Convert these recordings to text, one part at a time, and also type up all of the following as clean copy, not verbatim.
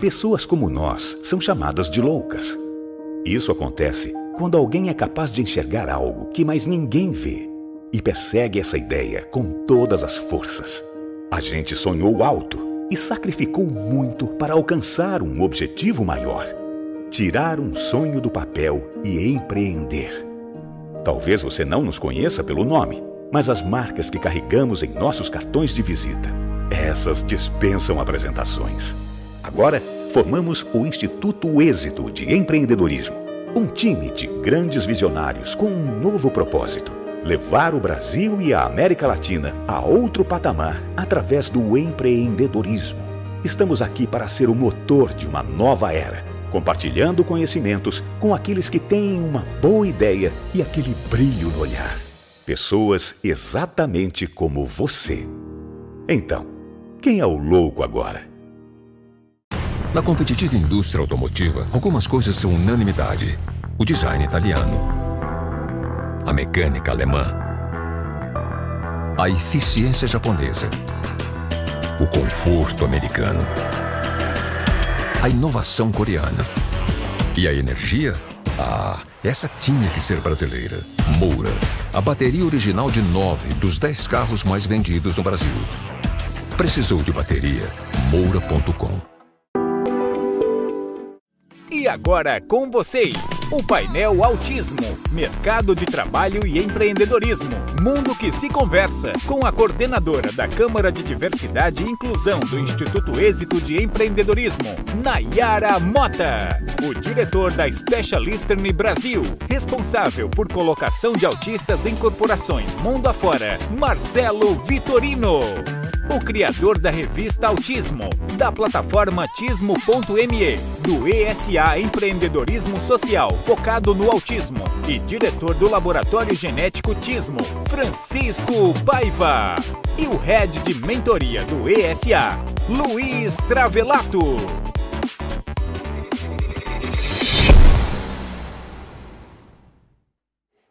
Pessoas como nós são chamadas de loucas. Isso acontece quando alguém é capaz de enxergar algo que mais ninguém vê e persegue essa ideia com todas as forças. A gente sonhou alto e sacrificou muito para alcançar um objetivo maior: tirar um sonho do papel e empreender. Talvez você não nos conheça pelo nome, mas as marcas que carregamos em nossos cartões de visita, essas dispensam apresentações. Agora, formamos o Instituto Êxito de Empreendedorismo, um time de grandes visionários com um novo propósito: levar o Brasil e a América Latina a outro patamar através do empreendedorismo. Estamos aqui para ser o motor de uma nova era, compartilhando conhecimentos com aqueles que têm uma boa ideia e aquele brilho no olhar. Pessoas exatamente como você. Então, quem é o louco agora? Na competitiva indústria automotiva, algumas coisas são unanimidade: o design italiano, a mecânica alemã, a eficiência japonesa, o conforto americano, a inovação coreana e a energia. Essa tinha que ser brasileira. Moura, a bateria original de 9 dos 10 carros mais vendidos no Brasil. Precisou de bateria? Moura.com. E agora com vocês, o painel Autismo, Mercado de Trabalho e Empreendedorismo, Mundo que se Conversa, com a coordenadora da Câmara de Diversidade e Inclusão do Instituto Êxito de Empreendedorismo, Nayara Mota, o diretor da Special Eastern Brasil, responsável por colocação de autistas em corporações mundo afora, Marcelo Vitorino, o criador da revista Autismo, da plataforma Tismo.me, do ESA Empreendedorismo Social focado no autismo e diretor do Laboratório Genético Tismo, Francisco Paiva, e o head de mentoria do ESA, Luiz Travelato.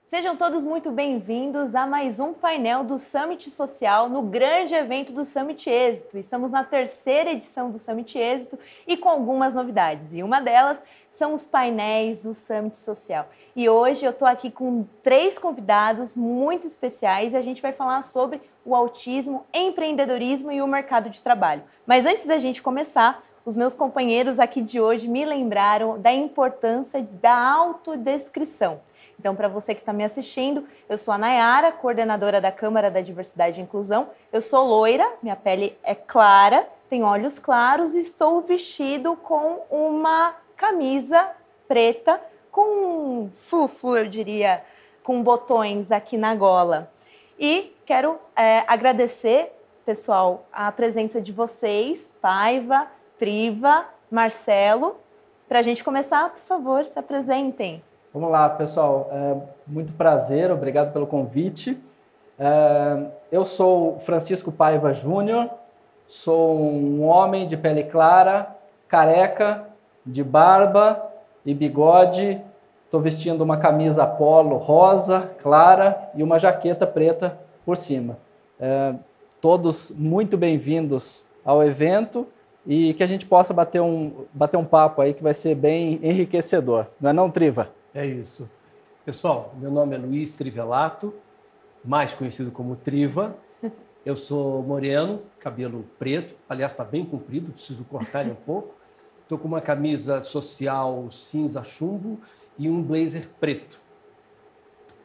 Sejam todos muito bem-vindos a mais um painel do Summit Social no grande evento do Summit Êxito. Estamos na terceira edição do Summit Êxito e com algumas novidades. E uma delas são os painéis do Summit Social. E hoje eu estou aqui com 3 convidados muito especiais e a gente vai falar sobre o autismo, empreendedorismo e o mercado de trabalho. Mas antes da gente começar, os meus companheiros aqui de hoje me lembraram da importância da autodescrição. Então, para você que está me assistindo, eu sou a Nayara, coordenadora da Câmara da Diversidade e Inclusão. Eu sou loira, minha pele é clara, tenho olhos claros e estou vestido com uma camisa preta com flu-flu, eu diria, com botões aqui na gola. E quero agradecer, pessoal, a presença de vocês, Paiva, Triva, Marcelo. Para a gente começar, por favor, se apresentem. Vamos lá, pessoal. Muito prazer, obrigado pelo convite. Eu sou Francisco Paiva Júnior, sou um homem de pele clara, careca, de barba e bigode. Estou vestindo uma camisa polo rosa, clara, e uma jaqueta preta por cima. Todos muito bem-vindos ao evento e que a gente possa bater um papo aí que vai ser bem enriquecedor. Não é não, Triva? É isso. Pessoal, meu nome é Luiz Trivelato, mais conhecido como Triva. Eu sou moreno, cabelo preto, aliás, está bem comprido, preciso cortar ele um pouco. Estou com uma camisa social cinza chumbo e um blazer preto.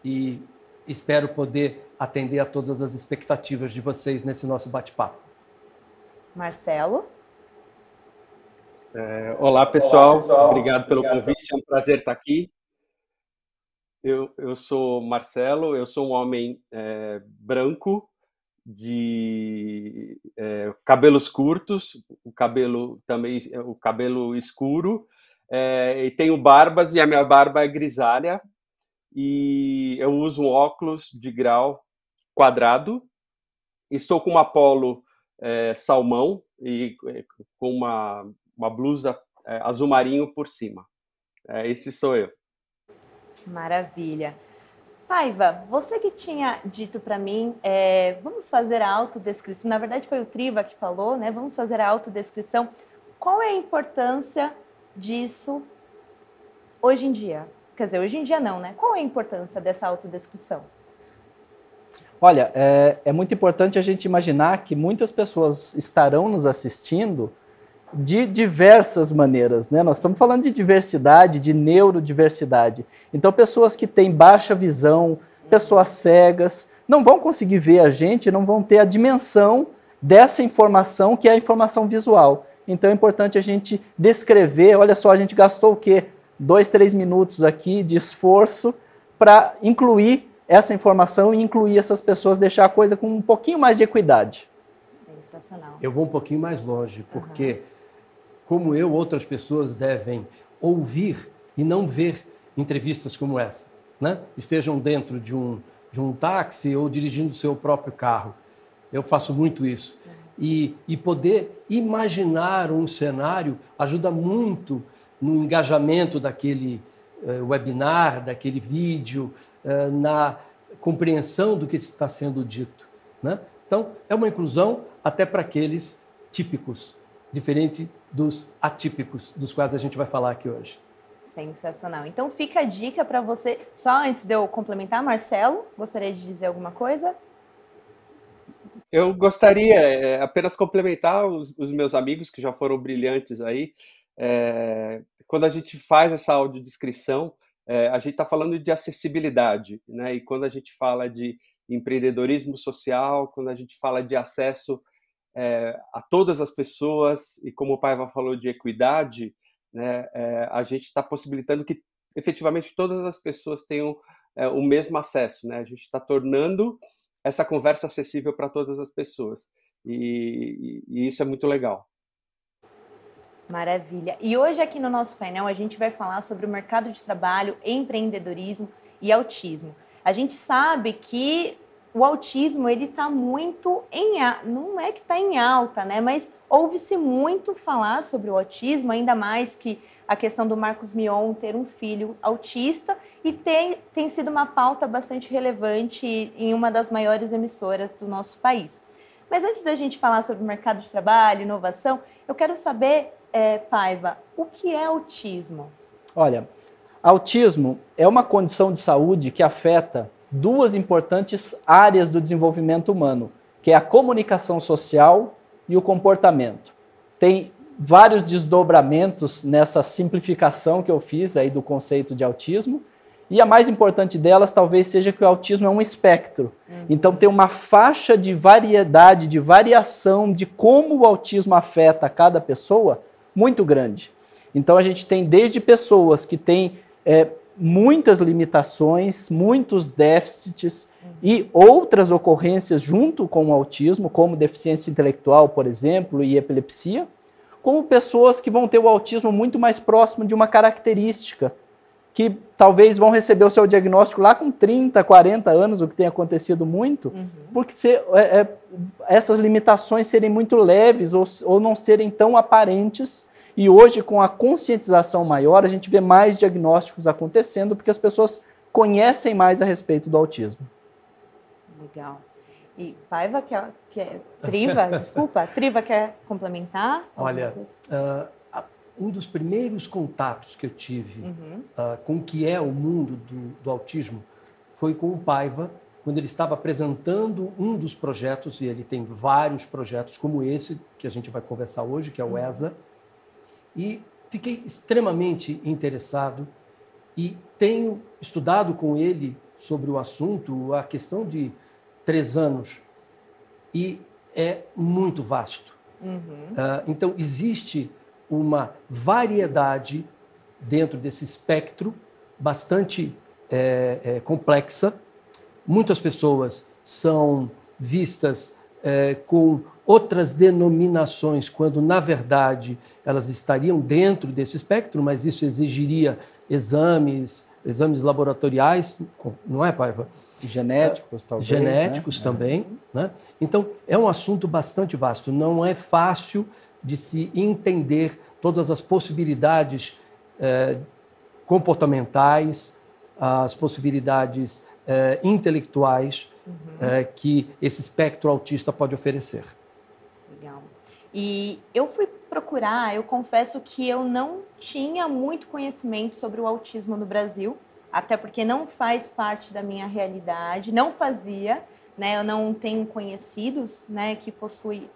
E espero poder atender a todas as expectativas de vocês nesse nosso bate-papo. Marcelo? Olá, pessoal. Obrigado pelo convite, é um prazer estar aqui. Eu sou Marcelo, eu sou um homem branco, de cabelos curtos, o cabelo escuro, e tenho barbas, e a minha barba é grisalha, e eu uso um óculos de grau quadrado, estou com uma polo salmão e com uma blusa azul marinho por cima. Esse sou eu. Maravilha. Paiva, você que tinha dito para mim, vamos fazer a autodescrição, na verdade foi o Triva que falou, né? Vamos fazer a autodescrição. qual é a importância disso hoje em dia? Quer dizer, hoje em dia não, né? Qual é a importância dessa autodescrição? Olha, é muito importante a gente imaginar que muitas pessoas estarão nos assistindo de diversas maneiras, né? Nós estamos falando de diversidade, de neurodiversidade. Então, pessoas que têm baixa visão, pessoas cegas, não vão conseguir ver a gente, não vão ter a dimensão dessa informação que é a informação visual. Então, é importante a gente descrever, olha só, a gente gastou o quê? 2, 3 minutos aqui de esforço para incluir essa informação e incluir essas pessoas, deixar a coisa com um pouquinho mais de equidade. Sensacional. Eu vou um pouquinho mais longe, porque como eu, outras pessoas devem ouvir e não ver entrevistas como essa, né? Estejam dentro de um táxi ou dirigindo o seu próprio carro. Eu faço muito isso. E poder imaginar um cenário ajuda muito no engajamento daquele webinar, daquele vídeo, na compreensão do que está sendo dito, né? Então, é uma inclusão até para aqueles típicos, diferente dos atípicos, dos quais a gente vai falar aqui hoje. Sensacional. Então, fica a dica para você. Só antes de eu complementar, Marcelo, gostaria de dizer alguma coisa? Eu gostaria apenas complementar os meus amigos que já foram brilhantes aí. Quando a gente faz essa audiodescrição, a gente está falando de acessibilidade, né? E quando a gente fala de empreendedorismo social, quando a gente fala de acesso a todas as pessoas, e como o Paiva falou de equidade, né? A gente está possibilitando que efetivamente todas as pessoas tenham o mesmo acesso, né? A gente está tornando essa conversa acessível para todas as pessoas, e isso é muito legal. Maravilha. E hoje aqui no nosso painel a gente vai falar sobre o mercado de trabalho, empreendedorismo e autismo. A gente sabe que o autismo ele está muito não é que está em alta, né? Mas ouve-se muito falar sobre o autismo, ainda mais que a questão do Marcos Mion ter um filho autista, e tem sido uma pauta bastante relevante em uma das maiores emissoras do nosso país. Mas antes da gente falar sobre o mercado de trabalho, inovação, eu quero saber, Paiva, o que é autismo? Olha, autismo é uma condição de saúde que afeta duas importantes áreas do desenvolvimento humano, que é a comunicação social e o comportamento. Tem vários desdobramentos nessa simplificação que eu fiz aí do conceito de autismo, e a mais importante delas talvez seja que o autismo é um espectro. Então tem uma faixa de variedade, de variação de como o autismo afeta cada pessoa muito grande. Então a gente tem desde pessoas que têm muitas limitações, muitos déficits e outras ocorrências junto com o autismo, como deficiência intelectual, por exemplo, e epilepsia, como pessoas que vão ter o autismo muito mais próximo de uma característica, que talvez vão receber o seu diagnóstico lá com 30, 40 anos, o que tem acontecido muito, porque essas limitações serem muito leves ou não serem tão aparentes. E hoje, com a conscientização maior, a gente vê mais diagnósticos acontecendo, porque as pessoas conhecem mais a respeito do autismo. Legal. E Paiva Triva, desculpa, Triva quer complementar? Olha, um dos primeiros contatos que eu tive com o que é o mundo do autismo foi com o Paiva, quando ele estava apresentando um dos projetos, e ele tem vários projetos como esse, que a gente vai conversar hoje, que é o ESA, e fiquei extremamente interessado e tenho estudado com ele sobre o assunto a questão de 3 anos, e é muito vasto. Então, existe uma variedade dentro desse espectro bastante complexa. Muitas pessoas são vistas com outras denominações, quando, na verdade, elas estariam dentro desse espectro, mas isso exigiria exames laboratoriais, não é, Paiva? Genéticos, talvez. Genéticos, né? Também. Né? Então, é um assunto bastante vasto. Não é fácil de se entender todas as possibilidades comportamentais, as possibilidades intelectuais que esse espectro autista pode oferecer. Legal. E eu fui procurar, eu confesso que eu não tinha muito conhecimento sobre o autismo no Brasil, até porque não faz parte da minha realidade, não fazia, né? Eu não tenho conhecidos, né, que possuem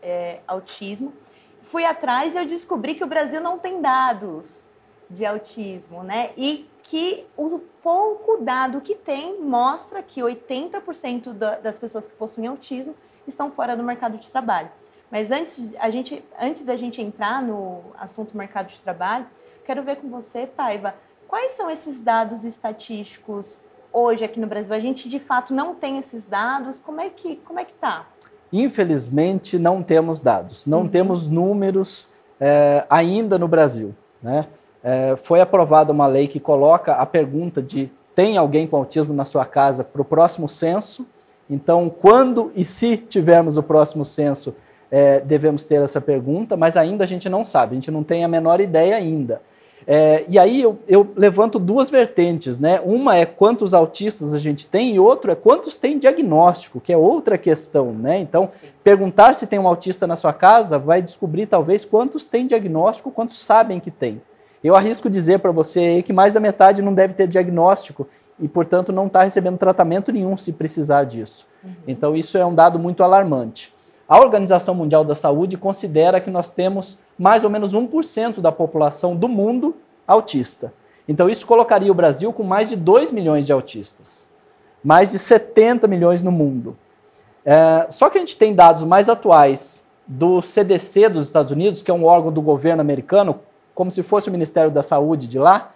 autismo. Fui atrás e eu descobri que o Brasil não tem dados de autismo, né? E que o pouco dado que tem mostra que 80% das pessoas que possuem autismo estão fora do mercado de trabalho. Mas antes da gente entrar no assunto mercado de trabalho, quero ver com você, Paiva, quais são esses dados estatísticos hoje aqui no Brasil? A gente, de fato, não tem esses dados. Como é que tá? Infelizmente, não temos dados, não temos números ainda no Brasil, né? Foi aprovada uma lei que coloca a pergunta de tem alguém com autismo na sua casa para o próximo censo. Então, quando e se tivermos o próximo censo, devemos ter essa pergunta, mas ainda a gente não sabe, a gente não tem a menor ideia ainda. E aí eu levanto duas vertentes, né? Uma é quantos autistas a gente tem e outro é quantos tem diagnóstico, que é outra questão, né? Então, sim, perguntar se tem um autista na sua casa vai descobrir talvez quantos tem diagnóstico, quantos sabem que tem. Eu arrisco dizer para você aí que mais da metade não deve ter diagnóstico e, portanto, não está recebendo tratamento nenhum se precisar disso. Então, isso é um dado muito alarmante. A Organização Mundial da Saúde considera que nós temos mais ou menos 1% da população do mundo autista. Então, isso colocaria o Brasil com mais de 2 milhões de autistas. Mais de 70 milhões no mundo. Só que a gente tem dados mais atuais do CDC dos Estados Unidos, que é um órgão do governo americano, como se fosse o Ministério da Saúde de lá,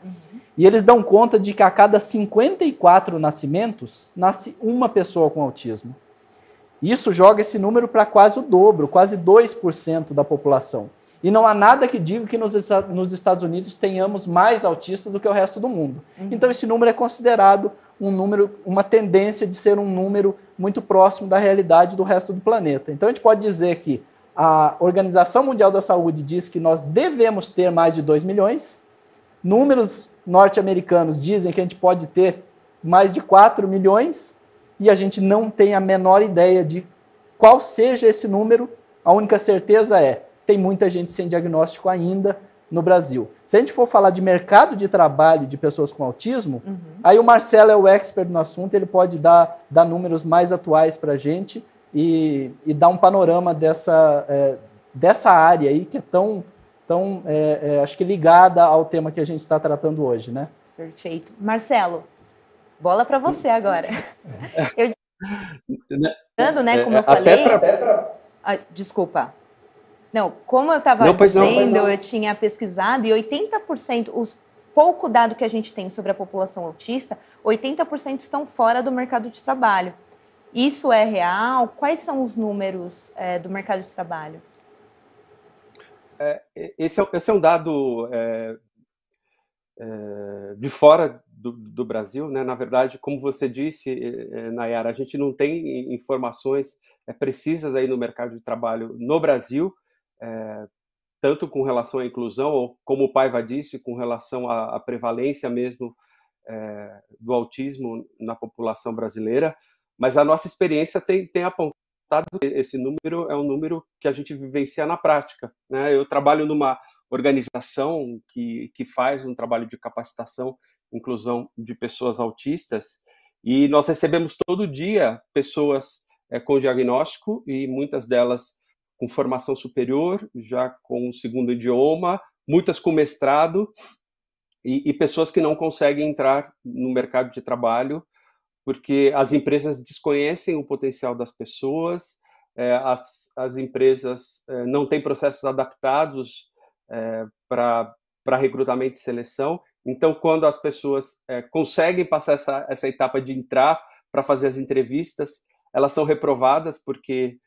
e eles dão conta de que a cada 54 nascimentos, nasce uma pessoa com autismo. Isso joga esse número para quase o dobro, quase 2% da população. E não há nada que diga que nos Estados Unidos tenhamos mais autistas do que o resto do mundo. Então esse número é considerado uma tendência de ser um número muito próximo da realidade do resto do planeta. Então a gente pode dizer que a Organização Mundial da Saúde diz que nós devemos ter mais de 2 milhões. Números norte-americanos dizem que a gente pode ter mais de 4 milhões e a gente não tem a menor ideia de qual seja esse número. A única certeza tem muita gente sem diagnóstico ainda no Brasil. Se a gente for falar de mercado de trabalho de pessoas com autismo, aí o Marcelo é o expert no assunto, ele pode dar números mais atuais para a gente e dar um panorama dessa área aí que é tão acho que ligada ao tema que a gente está tratando hoje, né? Perfeito. Marcelo, bola para você agora. Eu né, como eu falei... desculpa. Não, como eu estava dizendo, eu tinha pesquisado e 80%, os pouco dado que a gente tem sobre a população autista, 80% estão fora do mercado de trabalho. Isso é real? Quais são os números do mercado de trabalho? Esse é um dado de fora do Brasil, né? Na verdade, como você disse, Nayara, a gente não tem informações precisas aí no mercado de trabalho no Brasil, tanto com relação à inclusão, ou como o Paiva disse, com relação à prevalência mesmo do autismo na população brasileira, mas a nossa experiência tem apontado que esse número é um número que a gente vivencia na prática, né? Eu trabalho numa organização que faz um trabalho de capacitação, inclusão de pessoas autistas, e nós recebemos todo dia pessoas com diagnóstico, e muitas delas com formação superior, já com o segundo idioma, muitas com mestrado, e pessoas que não conseguem entrar no mercado de trabalho, porque as empresas desconhecem o potencial das pessoas, as empresas não têm processos adaptados para recrutamento e seleção. Então, quando as pessoas conseguem passar essa etapa de entrar para fazer as entrevistas, elas são reprovadas, porque,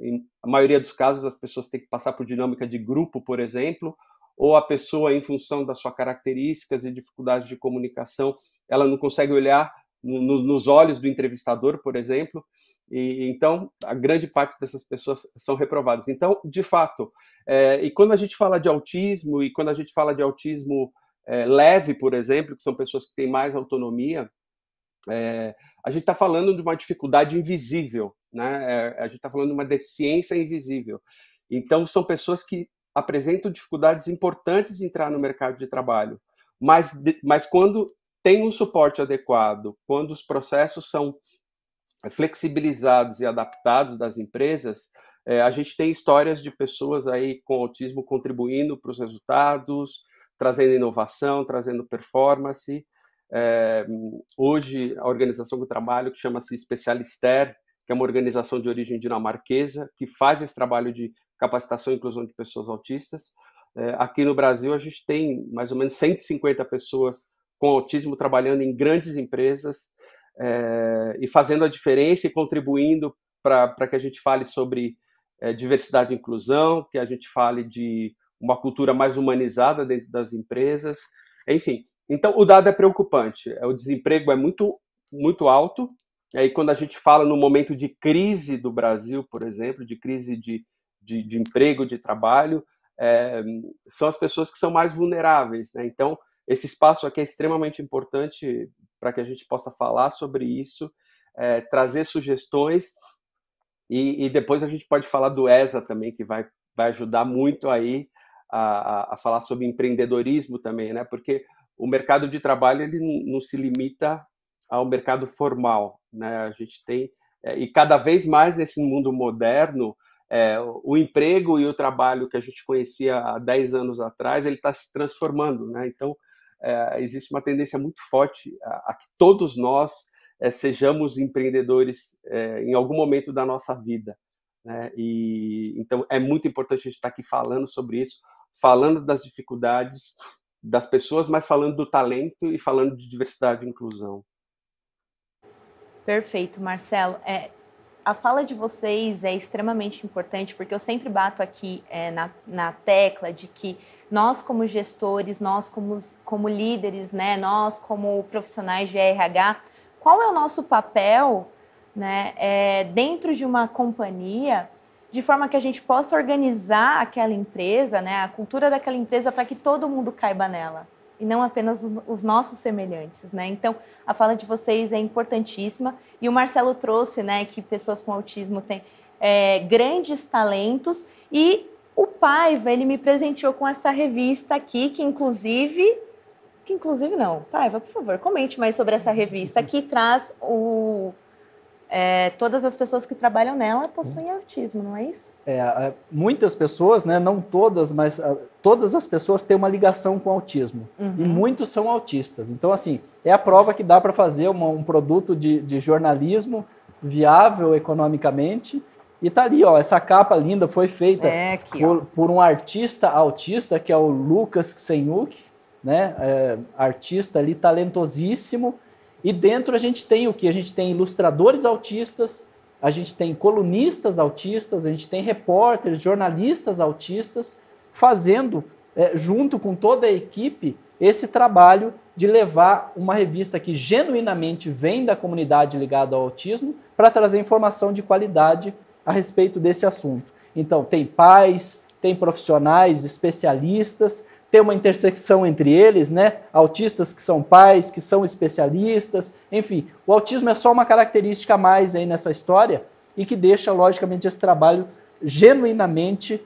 em a maioria dos casos, as pessoas têm que passar por dinâmica de grupo, por exemplo, ou a pessoa, em função das suas características e dificuldades de comunicação, ela não consegue olhar nos olhos do entrevistador, por exemplo, e então a grande parte dessas pessoas são reprovadas. Então, de fato, e quando a gente fala de autismo, e quando a gente fala de autismo leve, por exemplo, que são pessoas que têm mais autonomia, a gente está falando de uma dificuldade invisível, né? A gente está falando de uma deficiência invisível. Então, são pessoas que apresentam dificuldades importantes de entrar no mercado de trabalho, mas quando tem um suporte adequado, quando os processos são flexibilizados e adaptados das empresas, a gente tem histórias de pessoas aí com autismo contribuindo para os resultados, trazendo inovação, trazendo performance. Hoje, a organização que eu trabalho, que chama-se Specialister, que é uma organização de origem dinamarquesa, que faz esse trabalho de capacitação e inclusão de pessoas autistas. Aqui no Brasil, a gente tem mais ou menos 150 pessoas com autismo trabalhando em grandes empresas e fazendo a diferença e contribuindo para que a gente fale sobre diversidade e inclusão, que a gente fale de uma cultura mais humanizada dentro das empresas, enfim. Então, o dado é preocupante. O desemprego é muito, muito alto. E aí, quando a gente fala no momento de crise do Brasil, por exemplo, de crise de emprego, de trabalho, são as pessoas que são mais vulneráveis, né? Então, esse espaço aqui é extremamente importante para que a gente possa falar sobre isso, trazer sugestões, e depois a gente pode falar do ESA também, que vai ajudar muito aí a falar sobre empreendedorismo também, né? Porque o mercado de trabalho ele não se limita ao mercado formal, né? A gente tem, e cada vez mais nesse mundo moderno, o emprego e o trabalho que a gente conhecia há 10 anos atrás, ele está se transformando, né? Então, existe uma tendência muito forte a que todos nós sejamos empreendedores em algum momento da nossa vida, né? E então é muito importante a gente estar aqui falando sobre isso, falando das dificuldades das pessoas, mas falando do talento e falando de diversidade e inclusão. Perfeito, Marcelo. A fala de vocês é extremamente importante, porque eu sempre bato aqui na tecla de que nós, como gestores, nós como líderes, né, nós como profissionais de RH, qual é o nosso papel, né, dentro de uma companhia, de forma que a gente possa organizar aquela empresa, né, a cultura daquela empresa, para que todo mundo caiba nela, e não apenas os nossos semelhantes, né? Então, a fala de vocês é importantíssima, e o Marcelo trouxe, né, que pessoas com autismo têm grandes talentos, e o Paiva, ele me presenteou com essa revista aqui, que inclusive não, Paiva, por favor, comente mais sobre essa revista, que traz todas as pessoas que trabalham nela possuem autismo, não é isso? Muitas pessoas, né, não todas, mas todas as pessoas têm uma ligação com o autismo. Uhum. E muitos são autistas. Então, assim, é a prova que dá para fazer um produto de jornalismo viável economicamente. E tá ali, ó, essa capa linda foi feita por um artista autista, que é o Lucas Ksenyuk, né, artista ali talentosíssimo. E dentro a gente tem o que? A gente tem ilustradores autistas, a gente tem colunistas autistas, a gente tem repórteres, jornalistas autistas, fazendo, junto com toda a equipe, esse trabalho de levar uma revista que genuinamente vem da comunidade ligada ao autismo para trazer informação de qualidade a respeito desse assunto. Então, tem pais, tem profissionais, especialistas, tem uma intersecção entre eles, né? Autistas que são pais, que são especialistas, enfim. O autismo é só uma característica a mais aí nessa história e que deixa, logicamente, esse trabalho genuinamente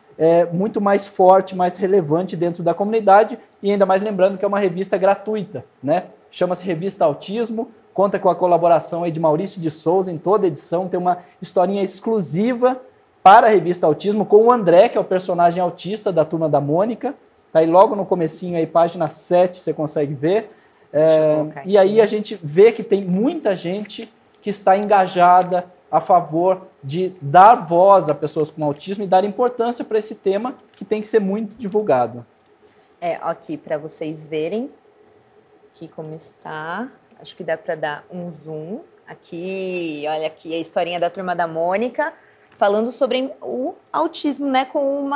muito mais forte, mais relevante dentro da comunidade, e ainda mais lembrando que é uma revista gratuita, né? Chama-se Revista Autismo, conta com a colaboração aí de Maurício de Souza em toda edição, tem uma historinha exclusiva para a Revista Autismo com o André, que é o personagem autista da Turma da Mônica. Tá aí logo no comecinho, aí, página 7, você consegue ver. E aí a gente vê que tem muita gente que está engajada a favor de dar voz a pessoas com autismo e dar importância para esse tema que tem que ser muito divulgado. Aqui para vocês verem aqui como está. Acho que dá para dar um zoom. Aqui, olha aqui a historinha da Turma da Mônica, falando sobre o autismo, né, com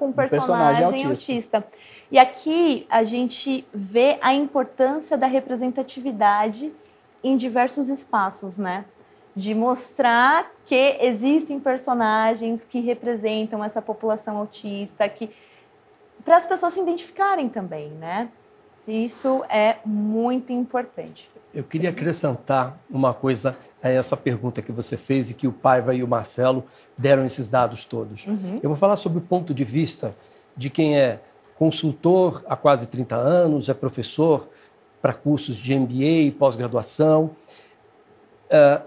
um personagem autista. E aqui a gente vê a importância da representatividade em diversos espaços, né? De mostrar que existem personagens que representam essa população autista, para as pessoas se identificarem também, né? Isso é muito importante. Eu queria acrescentar uma coisa a essa pergunta que você fez e que o Paiva e o Marcelo deram esses dados todos. Eu vou falar sobre o ponto de vista de quem é consultor há quase 30 anos, é professor para cursos de MBA e pós-graduação.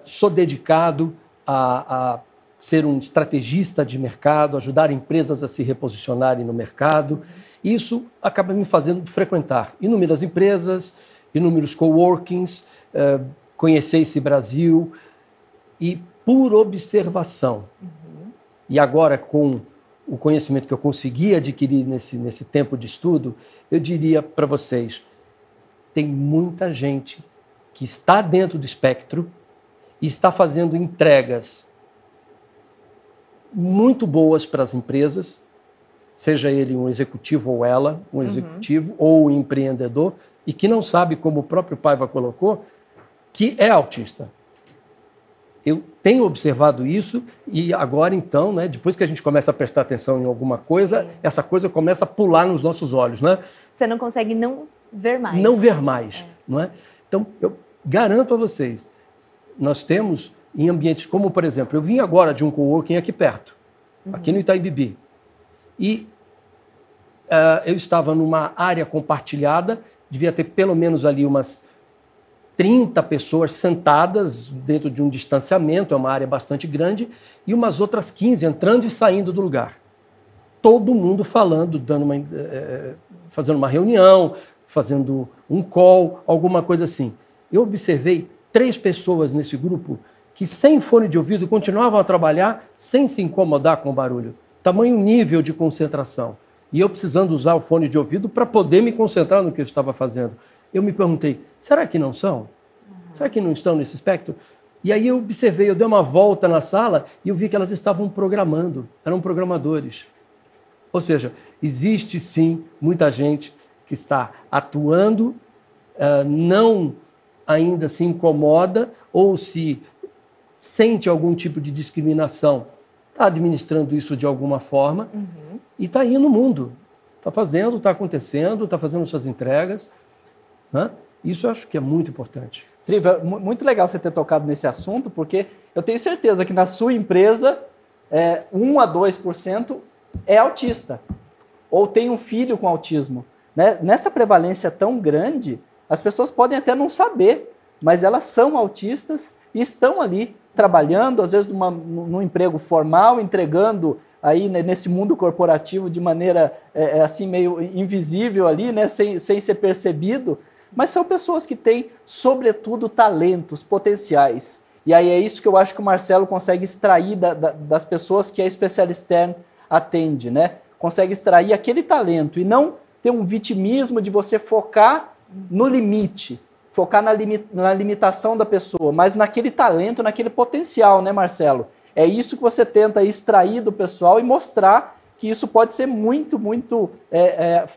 Sou dedicado a ser um estrategista de mercado, ajudar empresas a se reposicionarem no mercado. Isso acaba me fazendo frequentar inúmeras empresas, inúmeros coworkings, conhecer esse Brasil e, por observação, e agora com o conhecimento que eu consegui adquirir nesse tempo de estudo, eu diria para vocês, tem muita gente que está dentro do espectro e está fazendo entregas muito boas para as empresas, seja ele um executivo ou ela, um executivo ou um empreendedor, e que não sabe, como o próprio Paiva colocou, que é autista. Eu tenho observado isso e agora, então, né, depois que a gente começa a prestar atenção em alguma coisa, essa coisa começa a pular nos nossos olhos, né? Você não consegue não ver mais. Não ver mais, não é? Então, eu garanto a vocês, nós temos em ambientes como, por exemplo, eu vim agora de um coworking aqui perto, aqui no Itaim Bibi, e eu estava numa área compartilhada, devia ter pelo menos ali umas 30 pessoas sentadas dentro de um distanciamento, é uma área bastante grande, e umas outras 15 entrando e saindo do lugar. Todo mundo falando, fazendo uma reunião, fazendo um call, alguma coisa assim. Eu observei 3 pessoas nesse grupo que, sem fone de ouvido, continuavam a trabalhar sem se incomodar com o barulho. Tamanho nível de concentração. E eu precisando usar o fone de ouvido para poder me concentrar no que eu estava fazendo. Eu me perguntei, será que não são? Será que não estão nesse espectro? E aí eu observei, eu dei uma volta na sala e eu vi que elas estavam programando, eram programadores. Ou seja, existe sim muita gente que está atuando, não ainda se incomoda ou se sente algum tipo de discriminação, está administrando isso de alguma forma e está aí no mundo. Está fazendo, está acontecendo, está fazendo suas entregas. Né? Isso eu acho que é muito importante. Triva, muito legal você ter tocado nesse assunto, porque eu tenho certeza que na sua empresa 1 a 2% é autista ou tem um filho com autismo. Né? Nessa prevalência tão grande, as pessoas podem até não saber, mas elas são autistas e estão ali trabalhando, às vezes num emprego formal, entregando aí nesse mundo corporativo de maneira assim meio invisível ali, né? sem ser percebido, mas são pessoas que têm, sobretudo, talentos potenciais. E aí é isso que eu acho que o Marcelo consegue extrair das pessoas que a Specialisterne atende, né? Consegue extrair aquele talento e não ter um vitimismo de você focar no limite, focar na limitação da pessoa, mas naquele talento, naquele potencial, né, Marcelo? É isso que você tenta extrair do pessoal e mostrar que isso pode ser muito, muito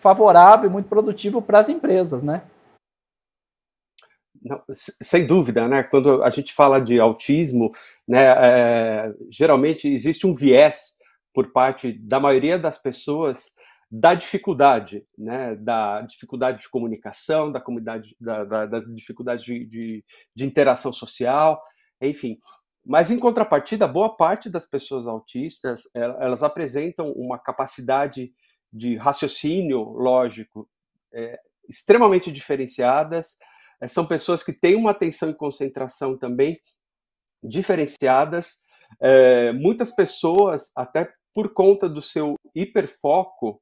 favorável, muito produtivo para as empresas, né? Não, sem dúvida, né? Quando a gente fala de autismo, né, geralmente existe um viés por parte da maioria das pessoas da dificuldade, né? Da dificuldade de comunicação, das dificuldades de interação social, enfim. Mas, em contrapartida, boa parte das pessoas autistas, elas apresentam uma capacidade de raciocínio lógico extremamente diferenciadas. São pessoas que têm uma atenção e concentração também diferenciadas. Muitas pessoas, até por conta do seu hiperfoco,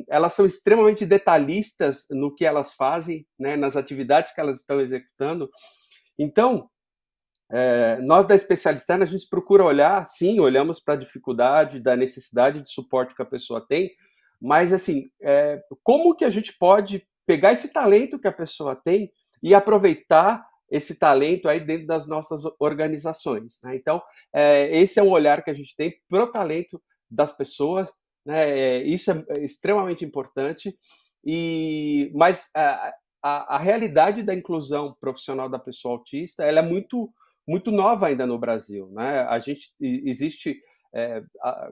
elas são extremamente detalhistas no que elas fazem, né, nas atividades que elas estão executando. Então, nós da Specialisterne, a gente procura olhar, sim, olhamos para a dificuldade, da necessidade de suporte que a pessoa tem, mas, assim, como que a gente pode pegar esse talento que a pessoa tem e aproveitar esse talento aí dentro das nossas organizações, né? Então, esse é um olhar que a gente tem para o talento das pessoas, né? Isso é extremamente importante, mas a realidade da inclusão profissional da pessoa autista, ela é muito, muito nova ainda no Brasil, né? Existe,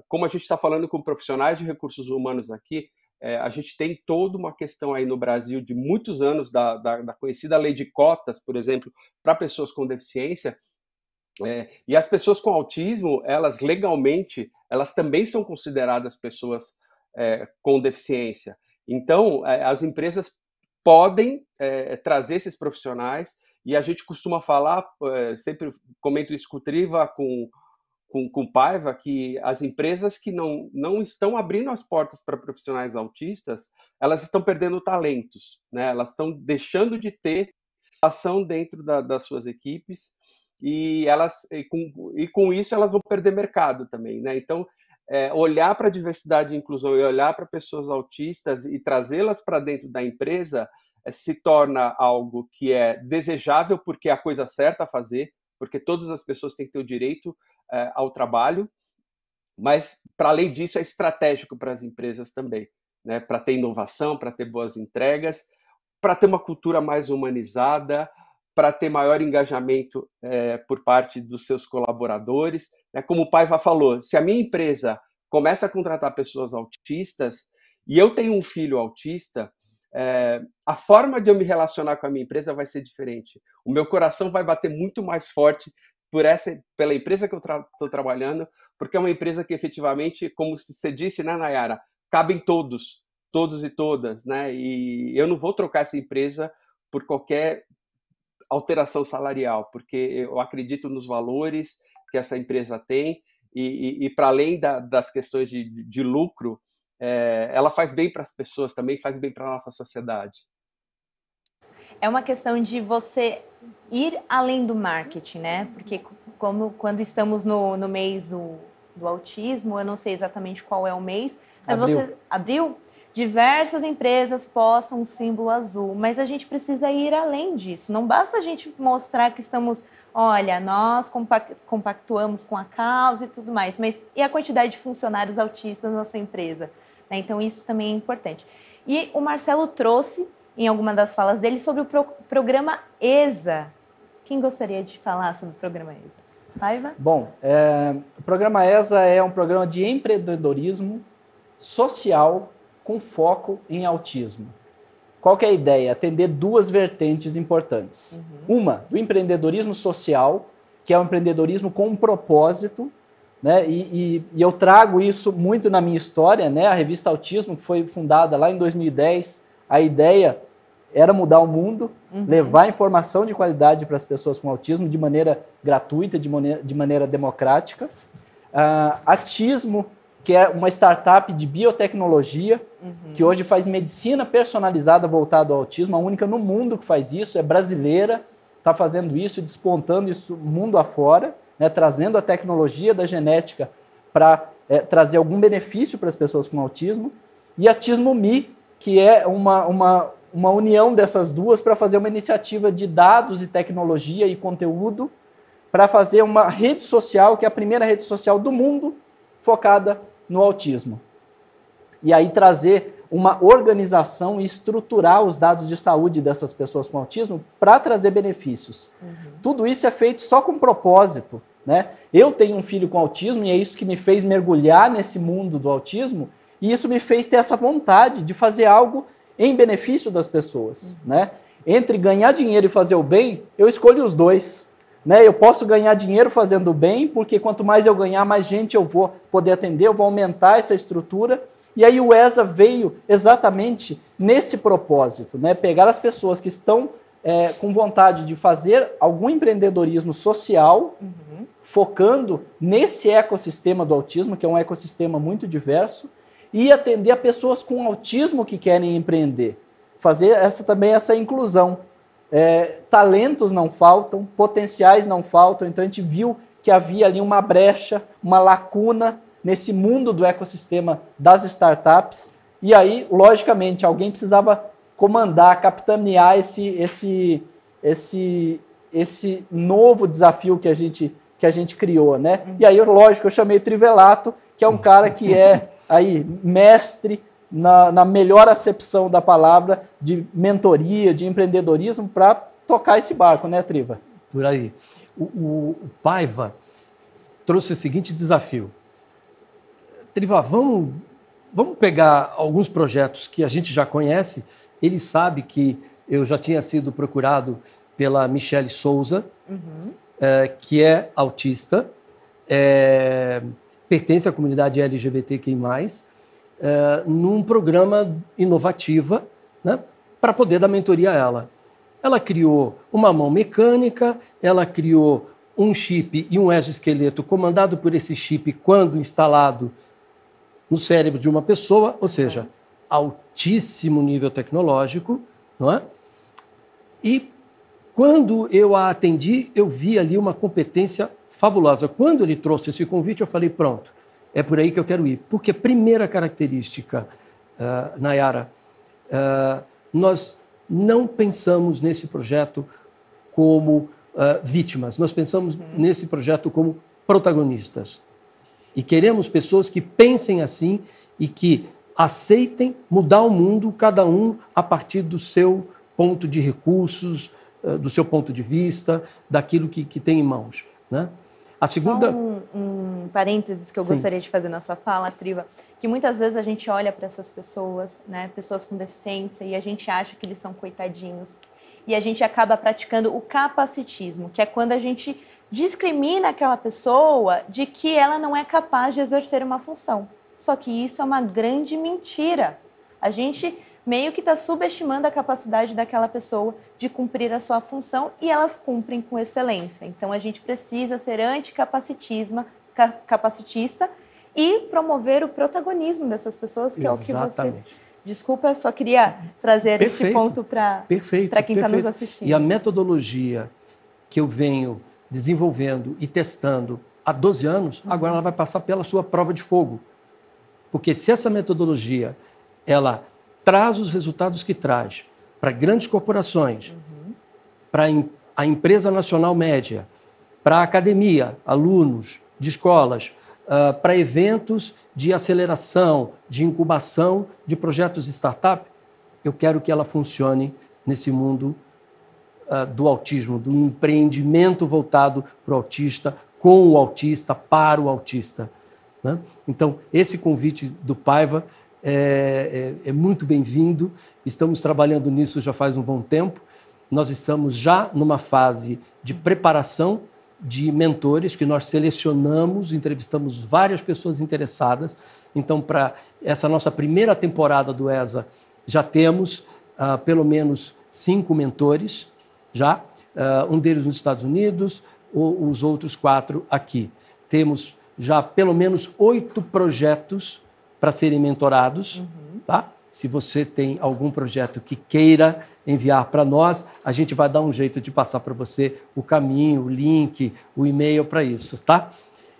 como a gente está falando com profissionais de recursos humanos aqui, a gente tem toda uma questão aí no Brasil de muitos anos da conhecida lei de cotas, por exemplo, para pessoas com deficiência, e as pessoas com autismo, elas legalmente, elas também são consideradas pessoas com deficiência. Então, as empresas podem trazer esses profissionais, e a gente costuma falar, sempre comento isso com o Triva, com o Paiva, que as empresas que não estão abrindo as portas para profissionais autistas, elas estão perdendo talentos, né? Elas estão deixando de ter ação dentro das suas equipes, e com isso elas vão perder mercado também, né? Então, olhar para a diversidade e inclusão e olhar para pessoas autistas e trazê-las para dentro da empresa se torna algo que é desejável, porque é a coisa certa a fazer, porque todas as pessoas têm que ter o direito ao trabalho, mas, para além disso, é estratégico para as empresas também, né? Para ter inovação, para ter boas entregas, para ter uma cultura mais humanizada, para ter maior engajamento por parte dos seus colaboradores. Como o Paiva falou, se a minha empresa começa a contratar pessoas autistas, e eu tenho um filho autista, a forma de eu me relacionar com a minha empresa vai ser diferente. O meu coração vai bater muito mais forte pela empresa que eu estou trabalhando, porque é uma empresa que efetivamente, como você disse, né, Nayara, cabem todos e todas, né? E eu não vou trocar essa empresa por qualquer alteração salarial, porque eu acredito nos valores que essa empresa tem, e para além das questões de lucro, ela faz bem para as pessoas, também faz bem para a nossa sociedade. É uma questão de você ir além do marketing, né? Porque quando estamos no mês do autismo, eu não sei exatamente qual é o mês, mas abril, diversas empresas postam um símbolo azul, mas a gente precisa ir além disso. Não basta a gente mostrar que estamos, olha, nós compactuamos com a causa e tudo mais, mas e a quantidade de funcionários autistas na sua empresa? Né? Então, isso também é importante. E o Marcelo trouxe, em alguma das falas dele, sobre o programa ESA. Quem gostaria de falar sobre o programa ESA? Paiva? Bom, o programa ESA é um programa de empreendedorismo social com foco em autismo. Qual que é a ideia? Atender duas vertentes importantes. Uma, do empreendedorismo social, que é um empreendedorismo com um propósito, né? E eu trago isso muito na minha história, né? A revista Autismo, que foi fundada lá em 2010, a ideia era mudar o mundo, levar informação de qualidade para as pessoas com autismo de maneira gratuita, de maneira democrática. Atismo, que é uma startup de biotecnologia, que hoje faz medicina personalizada voltada ao autismo, a única no mundo que faz isso, é brasileira, está fazendo isso, despontando isso mundo afora, né, trazendo a tecnologia da genética para trazer algum benefício para as pessoas com autismo. E Atismo Me, que é uma união dessas duas para fazer uma iniciativa de dados e tecnologia e conteúdo para fazer uma rede social, que é a primeira rede social do mundo focada no autismo. E aí trazer uma organização e estruturar os dados de saúde dessas pessoas com autismo para trazer benefícios. Tudo isso é feito só com propósito, né? Eu tenho um filho com autismo e é isso que me fez mergulhar nesse mundo do autismo, e isso me fez ter essa vontade de fazer algo em benefício das pessoas, né? Entre ganhar dinheiro e fazer o bem, eu escolho os dois, né? Eu posso ganhar dinheiro fazendo o bem, porque quanto mais eu ganhar, mais gente eu vou poder atender, eu vou aumentar essa estrutura. E aí o ESA veio exatamente nesse propósito, né? Pegar as pessoas que estão com vontade de fazer algum empreendedorismo social, focando nesse ecossistema do autismo, que é um ecossistema muito diverso, e atender a pessoas com autismo que querem empreender. Fazer também essa inclusão. Talentos não faltam, potenciais não faltam, então a gente viu que havia ali uma brecha, uma lacuna nesse mundo do ecossistema das startups, e aí, logicamente, alguém precisava comandar, capitanear esse novo desafio que a gente criou, né? E aí, lógico, eu chamei o Trivelato, que é um cara que é aí mestre na melhor acepção da palavra de mentoria, de empreendedorismo, para tocar esse barco, né, Triva? Por aí. O Paiva trouxe o seguinte desafio. Triva, vamos vamos pegar alguns projetos que a gente já conhece. Ele sabe que eu já tinha sido procurado pela Michele Souza, que é autista, pertence à comunidade LGBTQI+, num programa inovativo, né, para poder dar mentoria a ela. Ela criou uma mão mecânica, ela criou um chip e um exoesqueleto comandado por esse chip quando instalado no cérebro de uma pessoa, ou seja, altíssimo nível tecnológico, não é? E quando eu a atendi, eu vi ali uma competência fabulosa. Quando ele trouxe esse convite, eu falei, pronto, é por aí que eu quero ir. Porque a primeira característica, Nayara, nós não pensamos nesse projeto como vítimas, nós pensamos nesse projeto como protagonistas. E queremos pessoas que pensem assim e que aceitem mudar o mundo, cada um a partir do seu ponto de recursos, do seu ponto de vista, daquilo que tem em mãos, né? A segunda... Só um parênteses que eu gostaria de fazer na sua fala, Triva, que muitas vezes a gente olha para essas pessoas, né, pessoas com deficiência, e a gente acha que eles são coitadinhos. E a gente acaba praticando o capacitismo, que é quando a gente discrimina aquela pessoa de que ela não é capaz de exercer uma função. Só que isso é uma grande mentira. A gente meio que está subestimando a capacidade daquela pessoa de cumprir a sua função e elas cumprem com excelência. Então, a gente precisa ser anticapacitista e promover o protagonismo dessas pessoas, que Exatamente. É o que você... Desculpa, eu só queria trazer esse ponto para quem está nos assistindo. E a metodologia que eu venho desenvolvendo e testando há 12 anos, agora ela vai passar pela sua prova de fogo. Porque se essa metodologia, ela traz os resultados que traz para grandes corporações, para a empresa nacional média, para a academia, alunos de escolas, para eventos de aceleração, de incubação de projetos startup, eu quero que ela funcione nesse mundo do autismo, do empreendimento voltado para o autista, com o autista, para o autista, né? Então, esse convite do Paiva é muito bem-vindo. Estamos trabalhando nisso já faz um bom tempo. Nós estamos já numa fase de preparação de mentores que nós selecionamos, entrevistamos várias pessoas interessadas. Então, para essa nossa primeira temporada do ESA, já temos pelo menos 5 mentores, já. Um deles nos Estados Unidos, os outros 4 aqui. Temos já pelo menos 8 projetos para serem mentorados, tá? Se você tem algum projeto que queira enviar para nós, a gente vai dar um jeito de passar para você o caminho, o link, o e-mail para isso, tá?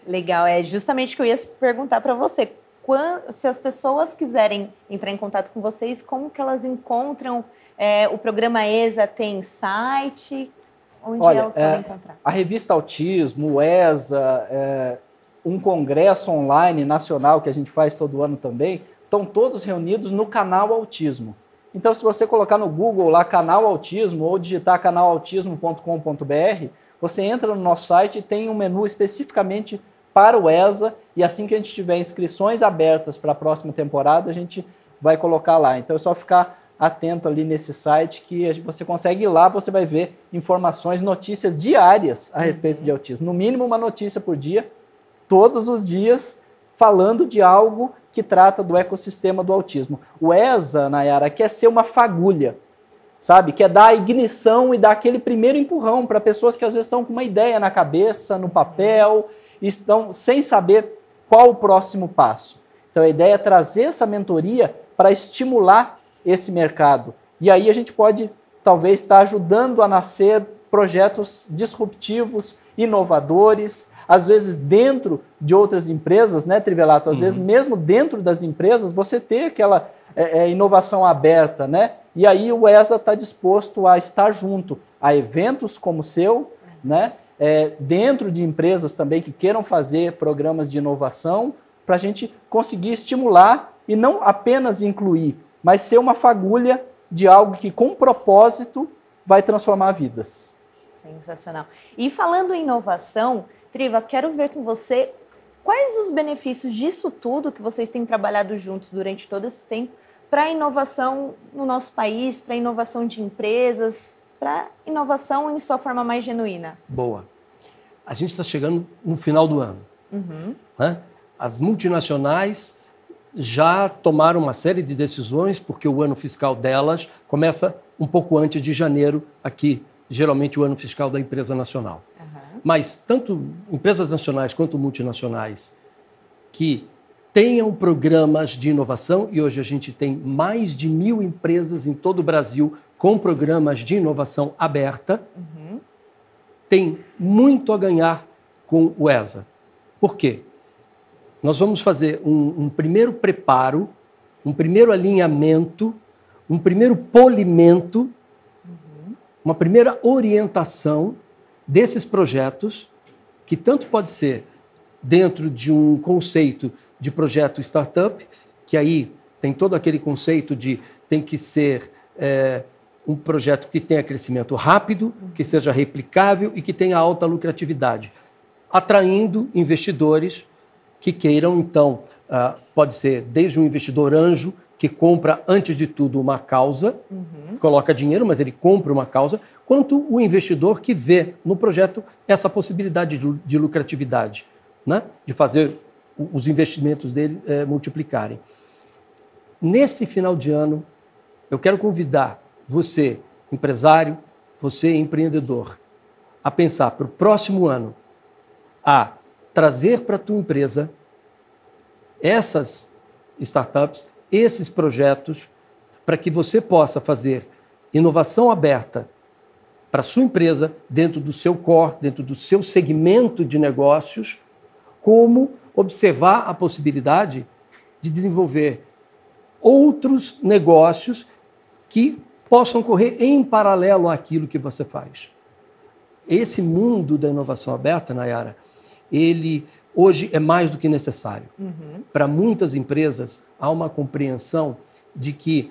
Legal, é justamente o que eu ia perguntar para você. Se as pessoas quiserem entrar em contato com vocês, como que elas encontram? O programa ESA tem site? Onde elas podem encontrar? A revista Autismo, o ESA, um congresso online nacional que a gente faz todo ano também, estão todos reunidos no canal Autismo. Então, se você colocar no Google lá canal Autismo ou digitar canalautismo.com.br, você entra no nosso site e tem um menu especificamente para o ESA, e assim que a gente tiver inscrições abertas para a próxima temporada, a gente vai colocar lá. Então, é só ficar atento ali nesse site que você consegue ir lá, você vai ver informações, notícias diárias a respeito de autismo. No mínimo uma notícia por dia, todos os dias, falando de algo que trata do ecossistema do autismo. O ESA, Nayara, quer ser uma fagulha, sabe? Quer dar a ignição e dar aquele primeiro empurrão para pessoas que às vezes estão com uma ideia na cabeça, no papel, e estão sem saber qual o próximo passo. Então a ideia é trazer essa mentoria para estimular esse mercado. E aí a gente pode, talvez, estar ajudando a nascer projetos disruptivos, inovadores, às vezes dentro de outras empresas, né, Trivelato? Às vezes mesmo dentro das empresas você ter aquela inovação aberta, né? E aí o ESA está disposto a estar junto a eventos como o seu, né? Dentro de empresas também que queiram fazer programas de inovação, para a gente conseguir estimular e não apenas incluir, mas ser uma fagulha de algo que com propósito vai transformar vidas. Sensacional. E falando em inovação, Triva, quero ver com você Quais os benefícios disso tudo que vocês têm trabalhado juntos durante todo esse tempo para a inovação no nosso país, para a inovação de empresas, para a inovação em sua forma mais genuína? Boa. A gente está chegando no final do ano. Né? As multinacionais já tomaram uma série de decisões, porque o ano fiscal delas começa um pouco antes de janeiro, aqui, geralmente o ano fiscal da empresa nacional. Mas tanto empresas nacionais quanto multinacionais que tenham programas de inovação, e hoje a gente tem mais de 1.000 empresas em todo o Brasil com programas de inovação aberta, tem muito a ganhar com o ESA. Por quê? Nós vamos fazer um primeiro preparo, um primeiro alinhamento, um primeiro polimento, uma primeira orientação desses projetos, que tanto pode ser dentro de um conceito de projeto startup, que aí tem todo aquele conceito de tem que ser um projeto que tenha crescimento rápido, que seja replicável e que tenha alta lucratividade, atraindo investidores que queiram, então, pode ser desde um investidor anjo, que compra, antes de tudo, uma causa, coloca dinheiro, mas ele compra uma causa, quanto o investidor que vê no projeto essa possibilidade de lucratividade, né? De fazer os investimentos dele multiplicarem. Nesse final de ano, eu quero convidar você, empresário, você, empreendedor, a pensar para o próximo ano, a trazer para a tua empresa essas startups, esses projetos, para que você possa fazer inovação aberta para a sua empresa, dentro do seu core, dentro do seu segmento de negócios, como observar a possibilidade de desenvolver outros negócios que possam correr em paralelo àquilo que você faz. Esse mundo da inovação aberta, Nayara, ele hoje é mais do que necessário. Para muitas empresas, há uma compreensão de que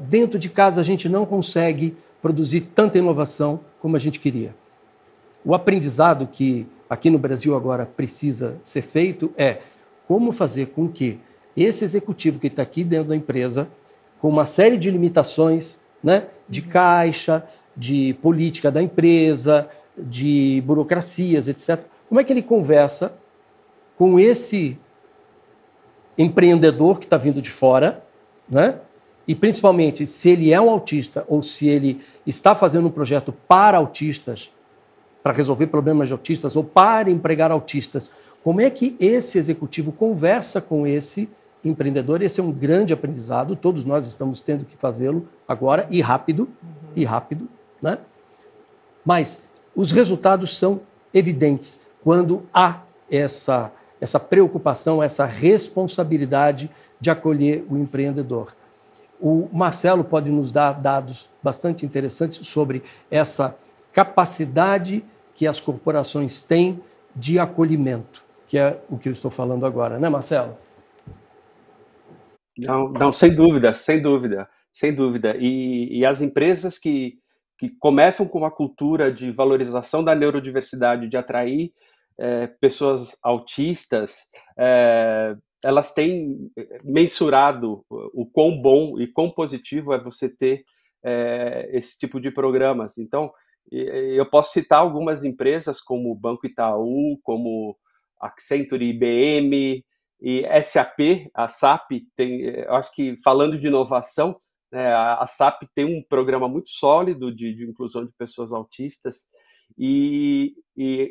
dentro de casa a gente não consegue produzir tanta inovação como a gente queria. O aprendizado que aqui no Brasil agora precisa ser feito é como fazer com que esse executivo que está aqui dentro da empresa, com uma série de limitações, né, de caixa, de política da empresa, de burocracias, etc., como é que ele conversa com esse empreendedor que está vindo de fora, né? E principalmente se ele é um autista ou se ele está fazendo um projeto para autistas, para resolver problemas de autistas ou para empregar autistas, como é que esse executivo conversa com esse empreendedor? Esse é um grande aprendizado, todos nós estamos tendo que fazê-lo agora e rápido, né? Mas os resultados são evidentes quando há essa preocupação, essa responsabilidade de acolher o empreendedor. O Marcelo pode nos dar dados bastante interessantes sobre essa capacidade que as corporações têm de acolhimento, que é o que eu estou falando agora, né, Marcelo? Não, sem dúvida, sem dúvida, sem dúvida. E as empresas que começam com uma cultura de valorização da neurodiversidade, de atrair pessoas autistas, elas têm mensurado o quão bom e quão positivo é você ter esse tipo de programas. Então, eu posso citar algumas empresas como o Banco Itaú, como Accenture, IBM e SAP. A SAP tem, eu acho que falando de inovação, a SAP tem um programa muito sólido de inclusão de pessoas autistas. E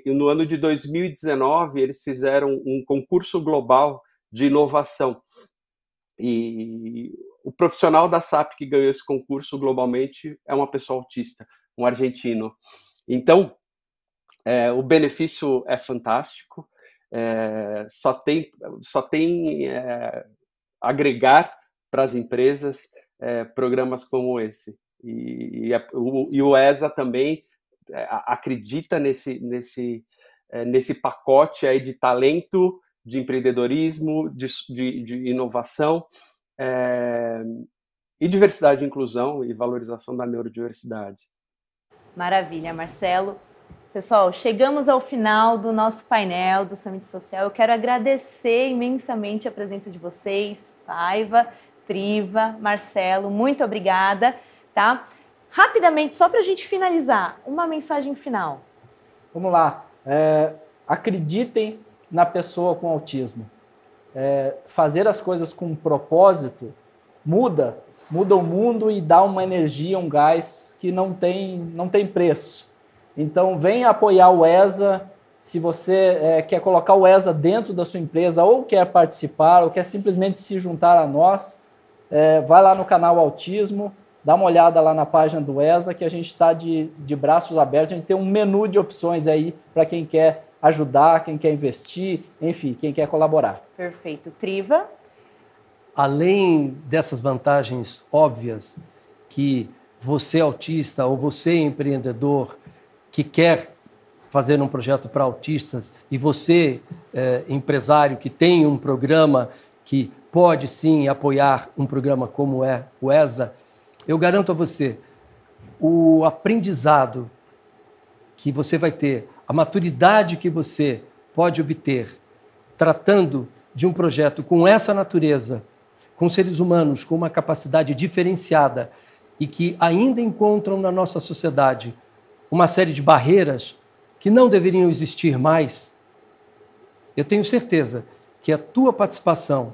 no ano de 2019 eles fizeram um concurso global de inovação, e o profissional da SAP que ganhou esse concurso globalmente é uma pessoa autista, um argentino. Então, o benefício é fantástico, só tem agregar para as empresas programas como esse. E o ESA também acredita nesse pacote aí de talento, de empreendedorismo, de inovação, e diversidade e inclusão e valorização da neurodiversidade. Maravilha, Marcelo. Pessoal, chegamos ao final do nosso painel do Summit Social. Eu quero agradecer imensamente a presença de vocês, Paiva, Triva, Marcelo, muito obrigada, tá? Rapidamente, só para a gente finalizar, uma mensagem final. Vamos lá. Acreditem na pessoa com autismo. Fazer as coisas com propósito muda o mundo e dá uma energia, um gás que não tem preço. Então, venha apoiar o ESA. Se você quer colocar o ESA dentro da sua empresa, ou quer participar, ou quer simplesmente se juntar a nós, vai lá no canal Autismo, dá uma olhada lá na página do ESA, que a gente está de braços abertos. A gente tem um menu de opções aí para quem quer ajudar, quem quer investir, enfim, quem quer colaborar. Perfeito. Triva? Além dessas vantagens óbvias que você autista ou você empreendedor que quer fazer um projeto para autistas e você, empresário que tem um programa que pode sim apoiar um programa como é o ESA, eu garanto a você o aprendizado que você vai ter, a maturidade que você pode obter tratando de um projeto com essa natureza, com seres humanos com uma capacidade diferenciada e que ainda encontram na nossa sociedade uma série de barreiras que não deveriam existir mais. Eu tenho certeza que a tua participação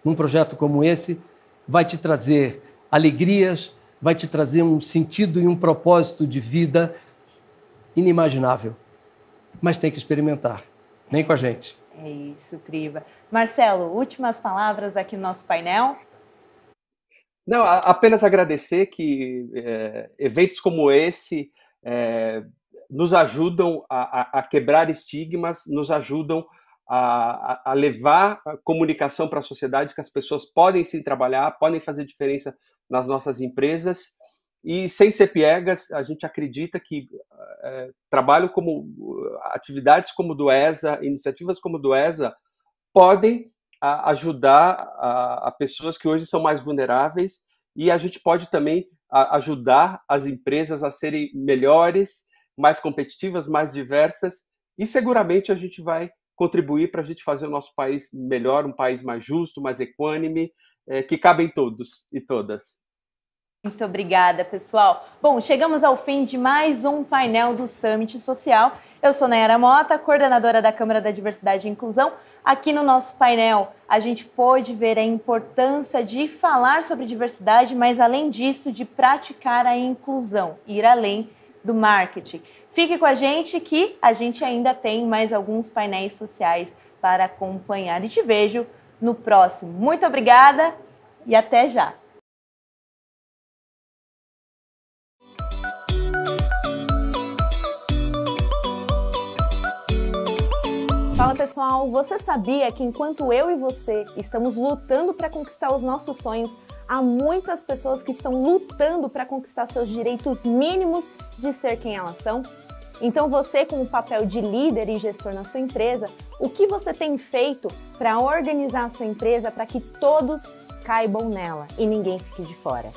num projeto como esse vai te trazer alegrias, vai te trazer um sentido e um propósito de vida inimaginável. Mas tem que experimentar. Vem com a gente. É isso, Triva. Marcelo, últimas palavras aqui no nosso painel? Não, apenas agradecer que eventos como esse nos ajudam a quebrar estigmas, nos ajudam a levar a comunicação para a sociedade, que as pessoas podem sim trabalhar, podem fazer diferença nas nossas empresas, e sem ser piegas, a gente acredita que trabalho como atividades como do ESA, iniciativas como do ESA, podem ajudar a pessoas que hoje são mais vulneráveis, e a gente pode também ajudar as empresas a serem melhores, mais competitivas, mais diversas, e seguramente a gente vai contribuir para a gente fazer o nosso país melhor, um país mais justo, mais equânime, que cabem todos e todas. Muito obrigada, pessoal. Bom, chegamos ao fim de mais um painel do Summit Social. Eu sou Nayara Mota, coordenadora da Câmara da Diversidade e Inclusão. Aqui no nosso painel, a gente pôde ver a importância de falar sobre diversidade, mas além disso, de praticar a inclusão, ir além do marketing. Fique com a gente que a gente ainda tem mais alguns painéis sociais para acompanhar. E te vejo no próximo. Muito obrigada e até já! Fala pessoal, você sabia que enquanto eu e você estamos lutando para conquistar os nossos sonhos, há muitas pessoas que estão lutando para conquistar seus direitos mínimos de ser quem elas são? Então você, com o papel de líder e gestor na sua empresa, o que você tem feito para organizar a sua empresa para que todos caibam nela e ninguém fique de fora?